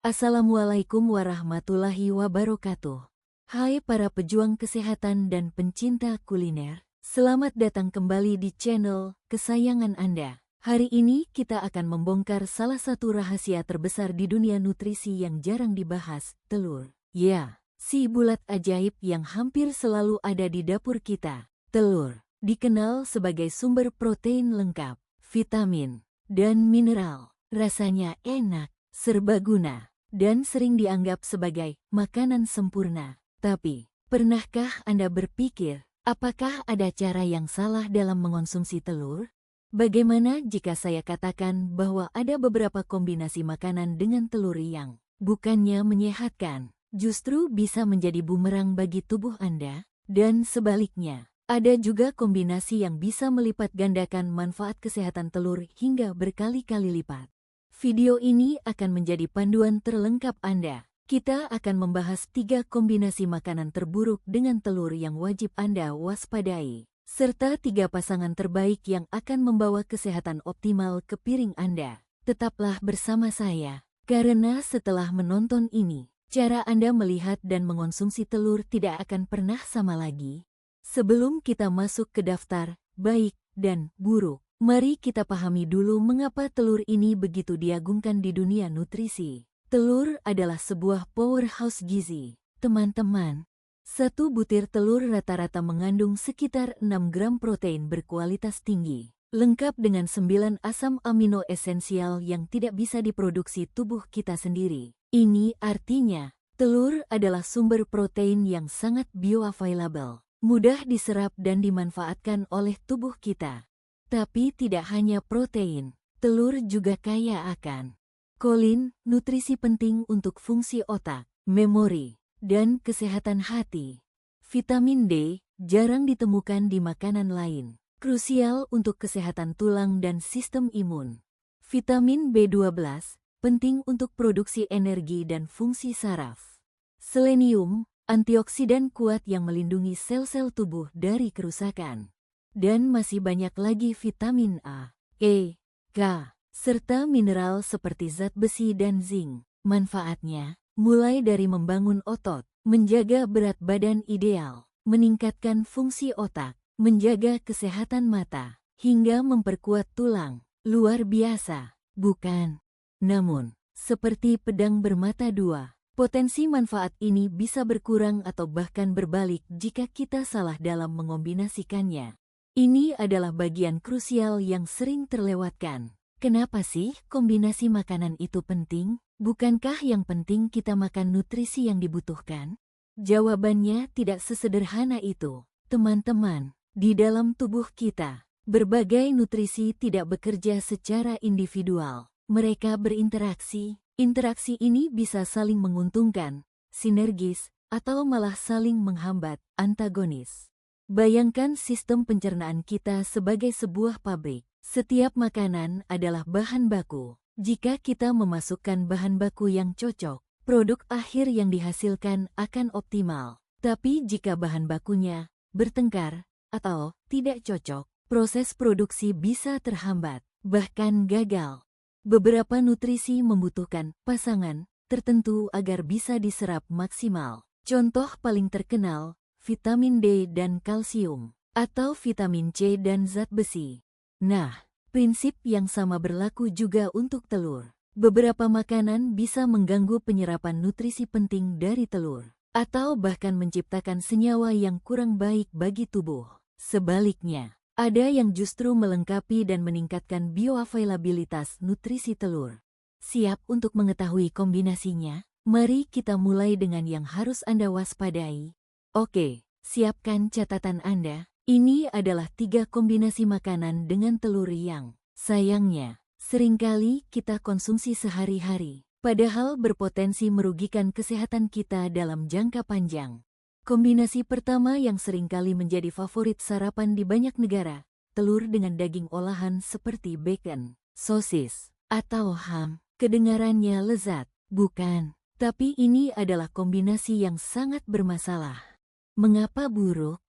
Assalamualaikum warahmatullahi wabarakatuh. Hai para pejuang kesehatan dan pencinta kuliner, selamat datang kembali di channel kesayangan Anda. Hari ini kita akan membongkar salah satu rahasia terbesar di dunia nutrisi yang jarang dibahas, telur. Ya, si bulat ajaib yang hampir selalu ada di dapur kita. Telur dikenal sebagai sumber protein lengkap, vitamin, dan mineral. Rasanya enak, serbaguna, dan sering dianggap sebagai makanan sempurna. Tapi, pernahkah Anda berpikir, apakah ada cara yang salah dalam mengonsumsi telur? Bagaimana jika saya katakan bahwa ada beberapa kombinasi makanan dengan telur yang bukannya menyehatkan, justru bisa menjadi bumerang bagi tubuh Anda? Dan sebaliknya, ada juga kombinasi yang bisa melipat gandakan manfaat kesehatan telur hingga berkali-kali lipat. Video ini akan menjadi panduan terlengkap Anda. Kita akan membahas 3 kombinasi makanan terburuk dengan telur yang wajib Anda waspadai, serta 3 pasangan terbaik yang akan membawa kesehatan optimal ke piring Anda. Tetaplah bersama saya, karena setelah menonton ini, cara Anda melihat dan mengonsumsi telur tidak akan pernah sama lagi. Sebelum kita masuk ke daftar baik dan buruk, mari kita pahami dulu mengapa telur ini begitu diagungkan di dunia nutrisi. Telur adalah sebuah powerhouse gizi. Teman-teman, satu butir telur rata-rata mengandung sekitar 6 gram protein berkualitas tinggi, lengkap dengan 9 asam amino esensial yang tidak bisa diproduksi tubuh kita sendiri. Ini artinya, telur adalah sumber protein yang sangat bioavailable, mudah diserap dan dimanfaatkan oleh tubuh kita. Tapi tidak hanya protein, telur juga kaya akan kolin, nutrisi penting untuk fungsi otak, memori, dan kesehatan hati. Vitamin D jarang ditemukan di makanan lain, krusial untuk kesehatan tulang dan sistem imun. Vitamin B12 penting untuk produksi energi dan fungsi saraf. Selenium, antioksidan kuat yang melindungi sel-sel tubuh dari kerusakan. Dan masih banyak lagi vitamin A, E, K, serta mineral seperti zat besi dan zinc. Manfaatnya, mulai dari membangun otot, menjaga berat badan ideal, meningkatkan fungsi otak, menjaga kesehatan mata, hingga memperkuat tulang. Luar biasa, bukan? Namun, seperti pedang bermata dua, potensi manfaat ini bisa berkurang atau bahkan berbalik jika kita salah dalam mengombinasikannya. Ini adalah bagian krusial yang sering terlewatkan. Kenapa sih kombinasi makanan itu penting? Bukankah yang penting kita makan nutrisi yang dibutuhkan? Jawabannya tidak sesederhana itu. Teman-teman, di dalam tubuh kita, berbagai nutrisi tidak bekerja secara individual. Mereka berinteraksi. Interaksi ini bisa saling menguntungkan, sinergis, atau malah saling menghambat, antagonis. Bayangkan sistem pencernaan kita sebagai sebuah pabrik. Setiap makanan adalah bahan baku. Jika kita memasukkan bahan baku yang cocok, produk akhir yang dihasilkan akan optimal. Tapi jika bahan bakunya bertengkar atau tidak cocok, proses produksi bisa terhambat, bahkan gagal. Beberapa nutrisi membutuhkan pasangan tertentu agar bisa diserap maksimal. Contoh paling terkenal, vitamin D dan kalsium, atau vitamin C dan zat besi. Nah, prinsip yang sama berlaku juga untuk telur. Beberapa makanan bisa mengganggu penyerapan nutrisi penting dari telur, atau bahkan menciptakan senyawa yang kurang baik bagi tubuh. Sebaliknya, ada yang justru melengkapi dan meningkatkan bioavailabilitas nutrisi telur. Siap untuk mengetahui kombinasinya? Mari kita mulai dengan yang harus Anda waspadai. Oke, siapkan catatan Anda. Ini adalah 3 kombinasi makanan dengan telur yang, sayangnya, seringkali kita konsumsi sehari-hari, padahal berpotensi merugikan kesehatan kita dalam jangka panjang. Kombinasi pertama yang seringkali menjadi favorit sarapan di banyak negara, telur dengan daging olahan seperti bacon, sosis, atau ham. Kedengarannya lezat, bukan? Tapi ini adalah kombinasi yang sangat bermasalah. Mengapa buruk?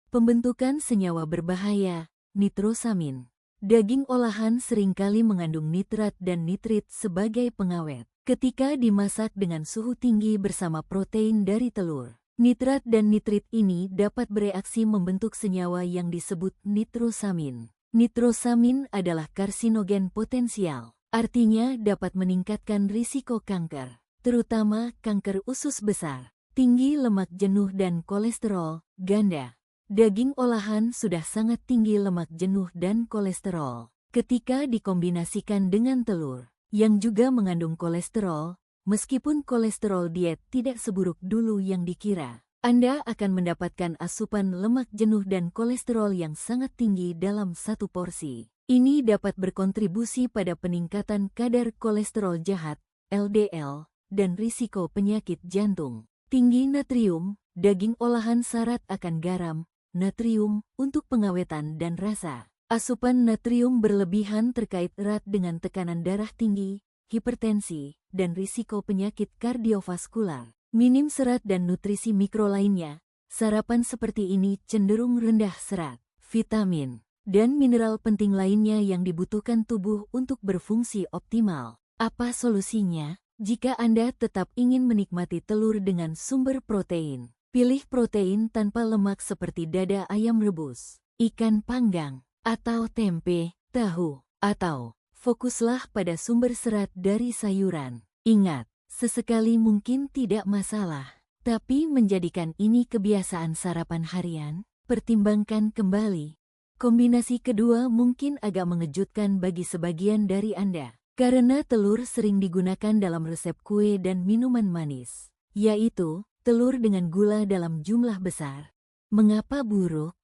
Pembentukan senyawa berbahaya, nitrosamin. Daging olahan seringkali mengandung nitrat dan nitrit sebagai pengawet. Ketika dimasak dengan suhu tinggi bersama protein dari telur, nitrat dan nitrit ini dapat bereaksi membentuk senyawa yang disebut nitrosamin. Nitrosamin adalah karsinogen potensial, artinya dapat meningkatkan risiko kanker, terutama kanker usus besar. Tinggi lemak jenuh dan kolesterol ganda. Daging olahan sudah sangat tinggi lemak jenuh dan kolesterol. Ketika dikombinasikan dengan telur, yang juga mengandung kolesterol, meskipun kolesterol diet tidak seburuk dulu yang dikira, Anda akan mendapatkan asupan lemak jenuh dan kolesterol yang sangat tinggi dalam satu porsi. Ini dapat berkontribusi pada peningkatan kadar kolesterol jahat, LDL, dan risiko penyakit jantung. Tinggi natrium, daging olahan syarat akan garam, natrium, untuk pengawetan dan rasa. Asupan natrium berlebihan terkait erat dengan tekanan darah tinggi, hipertensi, dan risiko penyakit kardiovaskular. Minim serat dan nutrisi mikro lainnya, sarapan seperti ini cenderung rendah serat, vitamin, dan mineral penting lainnya yang dibutuhkan tubuh untuk berfungsi optimal. Apa solusinya? Jika Anda tetap ingin menikmati telur dengan sumber protein, pilih protein tanpa lemak seperti dada ayam rebus, ikan panggang, atau tempe, tahu, atau fokuslah pada sumber serat dari sayuran. Ingat, sesekali mungkin tidak masalah, tapi menjadikan ini kebiasaan sarapan harian, pertimbangkan kembali. Kombinasi kedua mungkin agak mengejutkan bagi sebagian dari Anda, karena telur sering digunakan dalam resep kue dan minuman manis, yaitu telur dengan gula dalam jumlah besar. Mengapa buruk?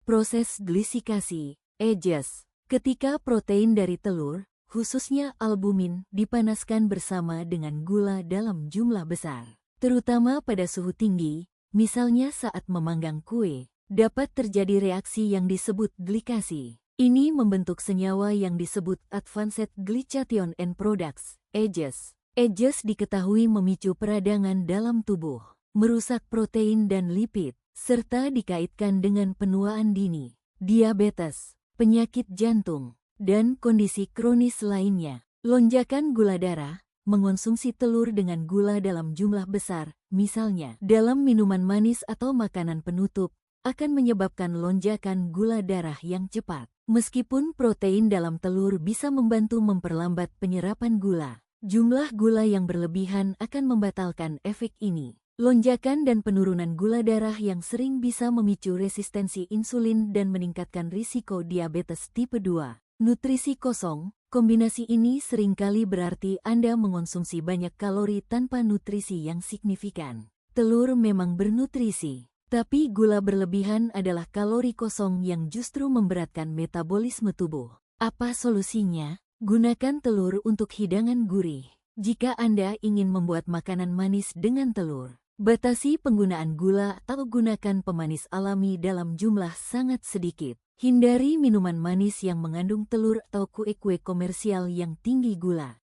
Proses glisikasi, ages. Ketika protein dari telur, khususnya albumin, dipanaskan bersama dengan gula dalam jumlah besar, terutama pada suhu tinggi, misalnya saat memanggang kue, dapat terjadi reaksi yang disebut glikasi. Ini membentuk senyawa yang disebut Advanced Glycation End Products, AGEs. AGEs diketahui memicu peradangan dalam tubuh, merusak protein dan lipid, serta dikaitkan dengan penuaan dini, diabetes, penyakit jantung, dan kondisi kronis lainnya. Lonjakan gula darah, mengonsumsi telur dengan gula dalam jumlah besar, misalnya dalam minuman manis atau makanan penutup, akan menyebabkan lonjakan gula darah yang cepat. Meskipun protein dalam telur bisa membantu memperlambat penyerapan gula, jumlah gula yang berlebihan akan membatalkan efek ini. Lonjakan dan penurunan gula darah yang sering bisa memicu resistensi insulin dan meningkatkan risiko diabetes tipe 2. Nutrisi kosong, kombinasi ini seringkali berarti Anda mengonsumsi banyak kalori tanpa nutrisi yang signifikan. Telur memang bernutrisi, tapi gula berlebihan adalah kalori kosong yang justru memberatkan metabolisme tubuh. Apa solusinya? Gunakan telur untuk hidangan gurih. Jika Anda ingin membuat makanan manis dengan telur, batasi penggunaan gula atau gunakan pemanis alami dalam jumlah sangat sedikit. Hindari minuman manis yang mengandung telur atau kue-kue komersial yang tinggi gula.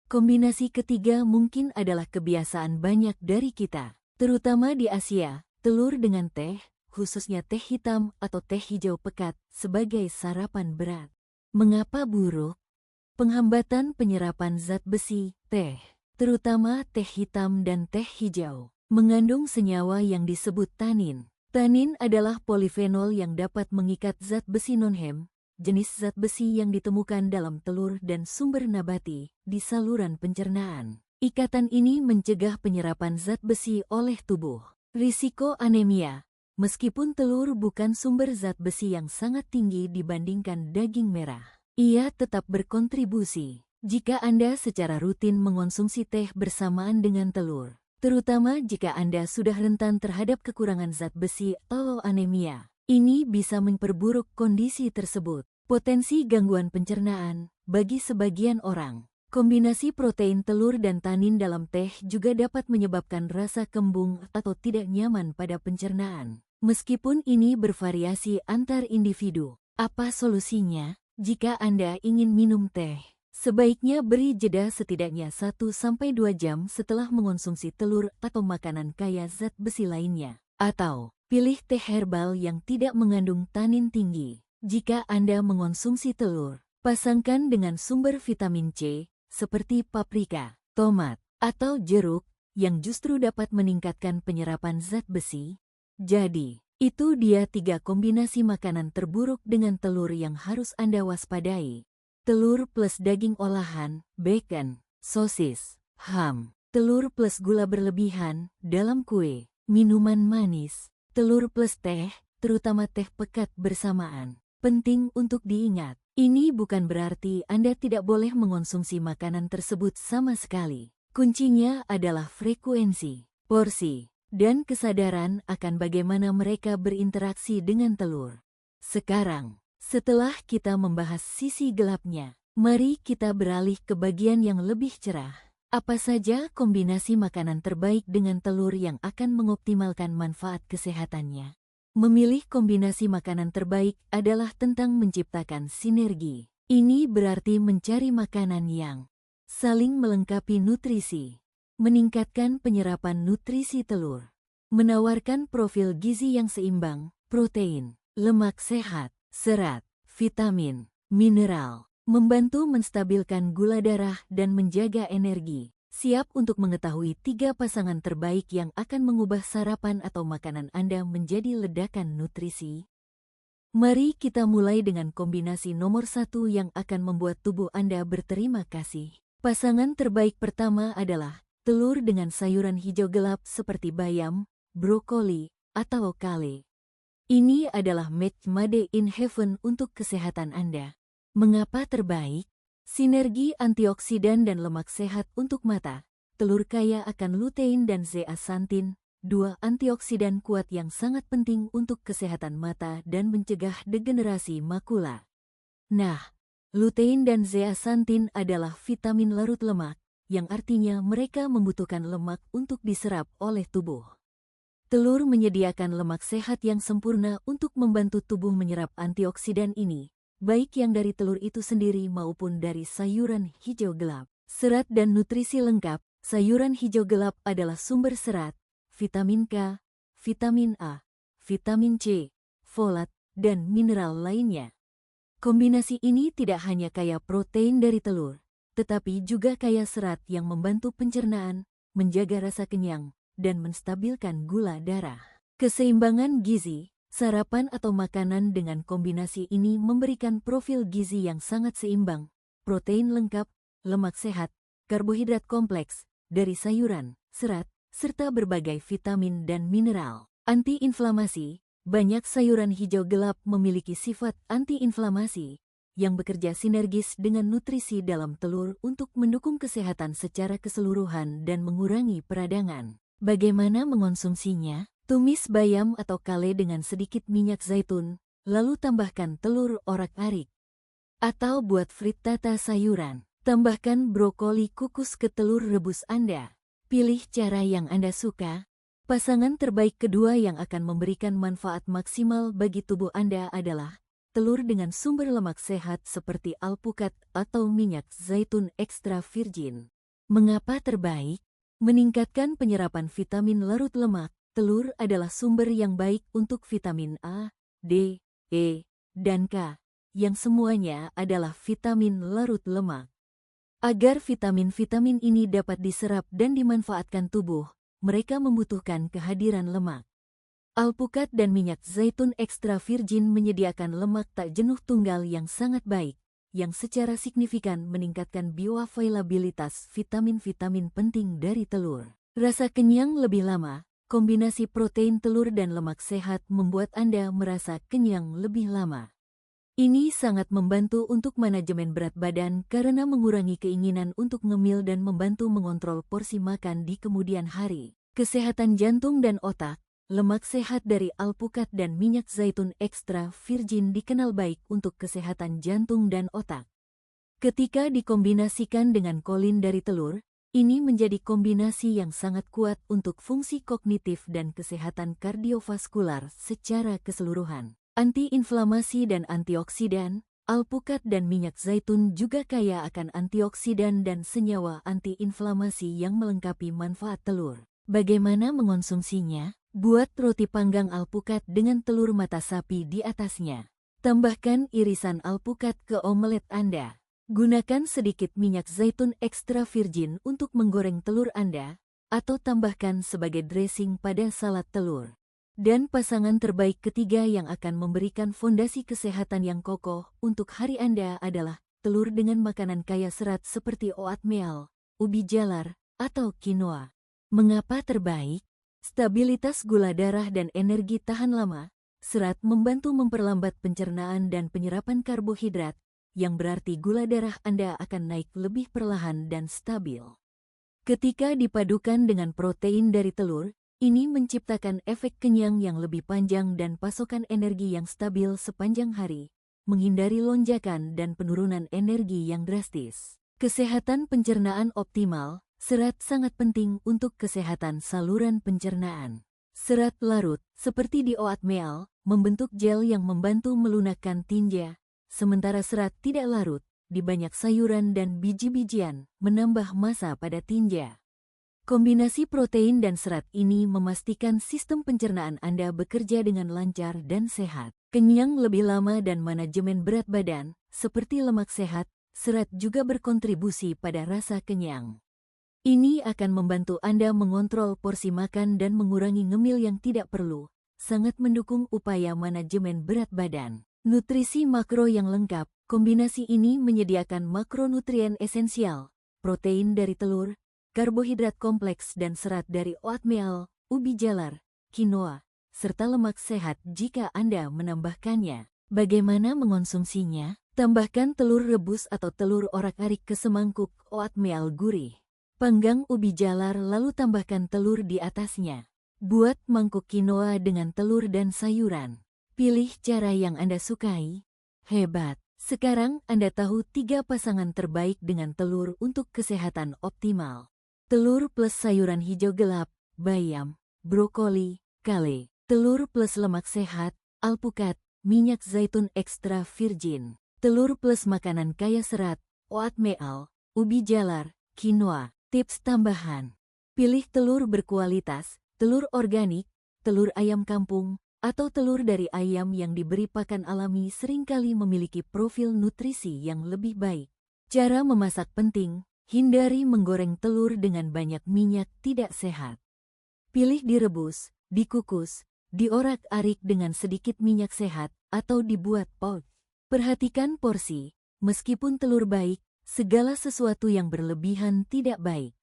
Kombinasi ketiga mungkin adalah kebiasaan banyak dari kita, terutama di Asia. Telur dengan teh, khususnya teh hitam atau teh hijau pekat, sebagai sarapan berat. Mengapa buruk? Penghambatan penyerapan zat besi, teh, terutama teh hitam dan teh hijau, mengandung senyawa yang disebut tanin. Tanin adalah polifenol yang dapat mengikat zat besi non-hem, jenis zat besi yang ditemukan dalam telur dan sumber nabati, di saluran pencernaan. Ikatan ini mencegah penyerapan zat besi oleh tubuh. Risiko anemia. Meskipun telur bukan sumber zat besi yang sangat tinggi dibandingkan daging merah, ia tetap berkontribusi. Jika Anda secara rutin mengonsumsi teh bersamaan dengan telur, terutama jika Anda sudah rentan terhadap kekurangan zat besi atau anemia, ini bisa memperburuk kondisi tersebut. Potensi gangguan pencernaan. Bagi sebagian orang, kombinasi protein telur dan tanin dalam teh juga dapat menyebabkan rasa kembung atau tidak nyaman pada pencernaan. Meskipun ini bervariasi antar individu, apa solusinya? Jika Anda ingin minum teh, sebaiknya beri jeda setidaknya 1-2 jam setelah mengonsumsi telur atau makanan kaya zat besi lainnya. Atau, pilih teh herbal yang tidak mengandung tanin tinggi. Jika Anda mengonsumsi telur, pasangkan dengan sumber vitamin C, seperti paprika, tomat, atau jeruk, yang justru dapat meningkatkan penyerapan zat besi. Jadi, itu dia 3 kombinasi makanan terburuk dengan telur yang harus Anda waspadai. Telur plus daging olahan, bacon, sosis, ham. Telur plus gula berlebihan dalam kue, minuman manis. Telur plus teh, terutama teh pekat bersamaan. Penting untuk diingat, ini bukan berarti Anda tidak boleh mengonsumsi makanan tersebut sama sekali. Kuncinya adalah frekuensi, porsi, dan kesadaran akan bagaimana mereka berinteraksi dengan telur. Sekarang, setelah kita membahas sisi gelapnya, mari kita beralih ke bagian yang lebih cerah. Apa saja kombinasi makanan terbaik dengan telur yang akan mengoptimalkan manfaat kesehatannya? Memilih kombinasi makanan terbaik adalah tentang menciptakan sinergi. Ini berarti mencari makanan yang saling melengkapi nutrisi, meningkatkan penyerapan nutrisi telur, menawarkan profil gizi yang seimbang, protein, lemak sehat, serat, vitamin, mineral, membantu menstabilkan gula darah dan menjaga energi. Siap untuk mengetahui 3 pasangan terbaik yang akan mengubah sarapan atau makanan Anda menjadi ledakan nutrisi? Mari kita mulai dengan kombinasi nomor 1 yang akan membuat tubuh Anda berterima kasih. Pasangan terbaik pertama adalah telur dengan sayuran hijau gelap seperti bayam, brokoli, atau kale. Ini adalah match made in heaven untuk kesehatan Anda. Mengapa terbaik? Sinergi antioksidan dan lemak sehat untuk mata. Telur kaya akan lutein dan zeaxanthin, 2 antioksidan kuat yang sangat penting untuk kesehatan mata dan mencegah degenerasi makula. Nah, lutein dan zeaxanthin adalah vitamin larut lemak, yang artinya mereka membutuhkan lemak untuk diserap oleh tubuh. Telur menyediakan lemak sehat yang sempurna untuk membantu tubuh menyerap antioksidan ini, baik yang dari telur itu sendiri maupun dari sayuran hijau gelap. Serat dan nutrisi lengkap. Sayuran hijau gelap adalah sumber serat, vitamin K, vitamin A, vitamin C, folat, dan mineral lainnya. Kombinasi ini tidak hanya kaya protein dari telur, tetapi juga kaya serat yang membantu pencernaan, menjaga rasa kenyang, dan menstabilkan gula darah. Keseimbangan gizi. Sarapan atau makanan dengan kombinasi ini memberikan profil gizi yang sangat seimbang, protein lengkap, lemak sehat, karbohidrat kompleks, dari sayuran, serat, serta berbagai vitamin dan mineral. Antiinflamasi. Banyak sayuran hijau gelap memiliki sifat antiinflamasi, yang bekerja sinergis dengan nutrisi dalam telur untuk mendukung kesehatan secara keseluruhan dan mengurangi peradangan. Bagaimana mengonsumsinya? Tumis bayam atau kale dengan sedikit minyak zaitun, lalu tambahkan telur orak-arik. Atau buat frittata sayuran, tambahkan brokoli kukus ke telur rebus Anda. Pilih cara yang Anda suka. Pasangan terbaik kedua yang akan memberikan manfaat maksimal bagi tubuh Anda adalah telur dengan sumber lemak sehat seperti alpukat atau minyak zaitun ekstra virgin. Mengapa terbaik? Meningkatkan penyerapan vitamin larut lemak. Telur adalah sumber yang baik untuk vitamin A, D, E, dan K, yang semuanya adalah vitamin larut lemak. Agar vitamin-vitamin ini dapat diserap dan dimanfaatkan tubuh, mereka membutuhkan kehadiran lemak. Alpukat dan minyak zaitun ekstra virgin menyediakan lemak tak jenuh tunggal yang sangat baik, yang secara signifikan meningkatkan bioavailabilitas vitamin-vitamin penting dari telur. Rasa kenyang lebih lama. Kombinasi protein telur dan lemak sehat membuat Anda merasa kenyang lebih lama. Ini sangat membantu untuk manajemen berat badan karena mengurangi keinginan untuk ngemil dan membantu mengontrol porsi makan di kemudian hari. Kesehatan jantung dan otak. Lemak sehat dari alpukat dan minyak zaitun ekstra virgin dikenal baik untuk kesehatan jantung dan otak. Ketika dikombinasikan dengan kolin dari telur, ini menjadi kombinasi yang sangat kuat untuk fungsi kognitif dan kesehatan kardiovaskular secara keseluruhan. Antiinflamasi dan antioksidan. Alpukat dan minyak zaitun juga kaya akan antioksidan dan senyawa antiinflamasi yang melengkapi manfaat telur. Bagaimana mengonsumsinya? Buat roti panggang alpukat dengan telur mata sapi di atasnya. Tambahkan irisan alpukat ke omelet Anda. Gunakan sedikit minyak zaitun ekstra virgin untuk menggoreng telur Anda, atau tambahkan sebagai dressing pada salad telur. Dan pasangan terbaik ketiga yang akan memberikan fondasi kesehatan yang kokoh untuk hari Anda adalah telur dengan makanan kaya serat seperti oatmeal, ubi jalar, atau quinoa. Mengapa terbaik? Stabilitas gula darah dan energi tahan lama. Serat membantu memperlambat pencernaan dan penyerapan karbohidrat, yang berarti gula darah Anda akan naik lebih perlahan dan stabil. Ketika dipadukan dengan protein dari telur, ini menciptakan efek kenyang yang lebih panjang dan pasokan energi yang stabil sepanjang hari, menghindari lonjakan dan penurunan energi yang drastis. Kesehatan pencernaan optimal. Serat sangat penting untuk kesehatan saluran pencernaan. Serat larut, seperti di oatmeal, membentuk gel yang membantu melunakkan tinja, sementara serat tidak larut, di banyak sayuran dan biji-bijian, menambah massa pada tinja. Kombinasi protein dan serat ini memastikan sistem pencernaan Anda bekerja dengan lancar dan sehat. Kenyang lebih lama dan manajemen berat badan, seperti lemak sehat, serat juga berkontribusi pada rasa kenyang. Ini akan membantu Anda mengontrol porsi makan dan mengurangi ngemil yang tidak perlu, sangat mendukung upaya manajemen berat badan. Nutrisi makro yang lengkap, kombinasi ini menyediakan makronutrien esensial, protein dari telur, karbohidrat kompleks dan serat dari oatmeal, ubi jalar, quinoa, serta lemak sehat jika Anda menambahkannya. Bagaimana mengonsumsinya? Tambahkan telur rebus atau telur orak-arik ke semangkuk oatmeal gurih. Panggang ubi jalar lalu tambahkan telur di atasnya. Buat mangkuk quinoa dengan telur dan sayuran. Pilih cara yang Anda sukai. Hebat! Sekarang Anda tahu 3 pasangan terbaik dengan telur untuk kesehatan optimal. Telur plus sayuran hijau gelap, bayam, brokoli, kale. Telur plus lemak sehat, alpukat, minyak zaitun ekstra virgin. Telur plus makanan kaya serat, oatmeal, ubi jalar, quinoa. Tips tambahan. Pilih telur berkualitas, telur organik, telur ayam kampung, atau telur dari ayam yang diberi pakan alami seringkali memiliki profil nutrisi yang lebih baik. Cara memasak penting, hindari menggoreng telur dengan banyak minyak tidak sehat. Pilih direbus, dikukus, diorak-arik dengan sedikit minyak sehat, atau dibuat poach. Perhatikan porsi, meskipun telur baik, segala sesuatu yang berlebihan tidak baik.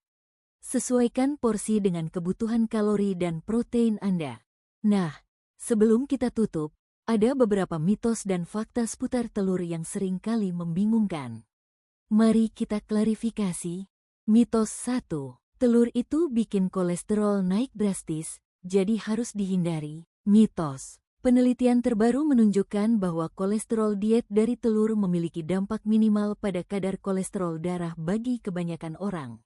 Sesuaikan porsi dengan kebutuhan kalori dan protein Anda. Nah, sebelum kita tutup, ada beberapa mitos dan fakta seputar telur yang sering kali membingungkan. Mari kita klarifikasi. Mitos 1. Telur itu bikin kolesterol naik drastis, jadi harus dihindari. Mitos. Penelitian terbaru menunjukkan bahwa kolesterol diet dari telur memiliki dampak minimal pada kadar kolesterol darah bagi kebanyakan orang.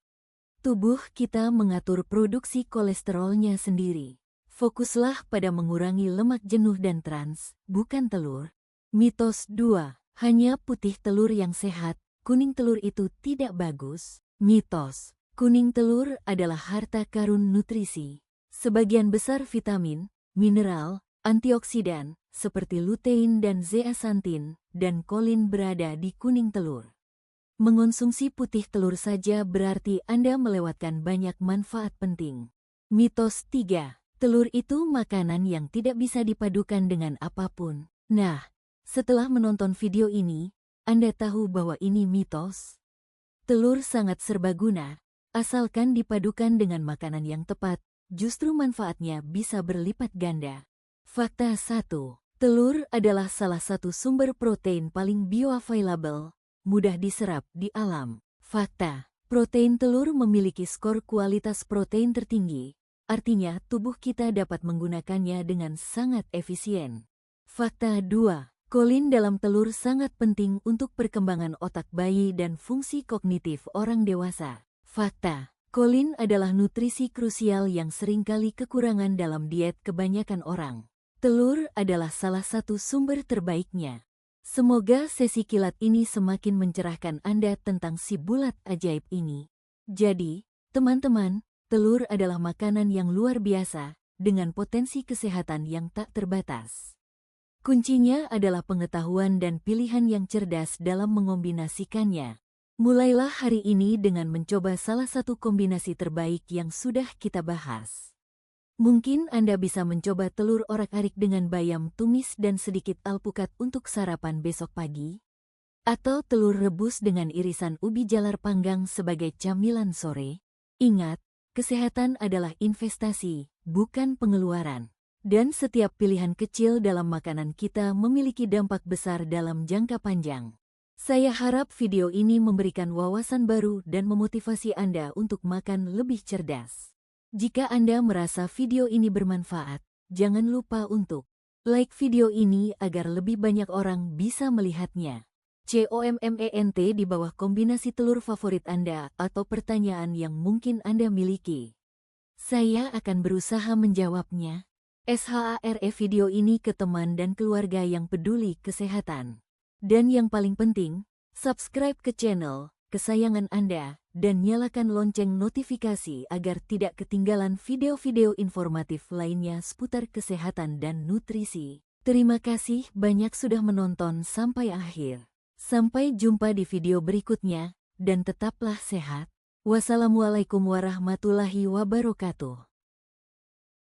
Tubuh kita mengatur produksi kolesterolnya sendiri. Fokuslah pada mengurangi lemak jenuh dan trans, bukan telur. Mitos 2. Hanya putih telur yang sehat, kuning telur itu tidak bagus. Mitos. Kuning telur adalah harta karun nutrisi. Sebagian besar vitamin, mineral, antioksidan, seperti lutein dan zeaxanthin, dan kolin berada di kuning telur. Mengonsumsi putih telur saja berarti Anda melewatkan banyak manfaat penting. Mitos 3. Telur itu makanan yang tidak bisa dipadukan dengan apapun. Nah, setelah menonton video ini, Anda tahu bahwa ini mitos. Telur sangat serbaguna, asalkan dipadukan dengan makanan yang tepat, justru manfaatnya bisa berlipat ganda. Fakta 1. Telur adalah salah satu sumber protein paling bioavailable, mudah diserap di alam. Fakta. Protein telur memiliki skor kualitas protein tertinggi, artinya tubuh kita dapat menggunakannya dengan sangat efisien. Fakta 2. Kolin dalam telur sangat penting untuk perkembangan otak bayi dan fungsi kognitif orang dewasa. Fakta. Kolin adalah nutrisi krusial yang seringkali kekurangan dalam diet kebanyakan orang. Telur adalah salah satu sumber terbaiknya. Semoga sesi kilat ini semakin mencerahkan Anda tentang si bulat ajaib ini. Jadi, teman-teman, telur adalah makanan yang luar biasa, dengan potensi kesehatan yang tak terbatas. Kuncinya adalah pengetahuan dan pilihan yang cerdas dalam mengombinasikannya. Mulailah hari ini dengan mencoba salah satu kombinasi terbaik yang sudah kita bahas. Mungkin Anda bisa mencoba telur orak-arik dengan bayam tumis dan sedikit alpukat untuk sarapan besok pagi. Atau telur rebus dengan irisan ubi jalar panggang sebagai camilan sore. Ingat, kesehatan adalah investasi, bukan pengeluaran. Dan setiap pilihan kecil dalam makanan kita memiliki dampak besar dalam jangka panjang. Saya harap video ini memberikan wawasan baru dan memotivasi Anda untuk makan lebih cerdas. Jika Anda merasa video ini bermanfaat, jangan lupa untuk like video ini agar lebih banyak orang bisa melihatnya. COMMENT di bawah kombinasi telur favorit Anda atau pertanyaan yang mungkin Anda miliki. Saya akan berusaha menjawabnya. SHARE video ini ke teman dan keluarga yang peduli kesehatan. Dan yang paling penting, subscribe ke channel kesayangan Anda dan nyalakan lonceng notifikasi agar tidak ketinggalan video-video informatif lainnya seputar kesehatan dan nutrisi. Terima kasih banyak sudah menonton sampai akhir. Sampai jumpa di video berikutnya, dan tetaplah sehat. Wassalamualaikum warahmatullahi wabarakatuh.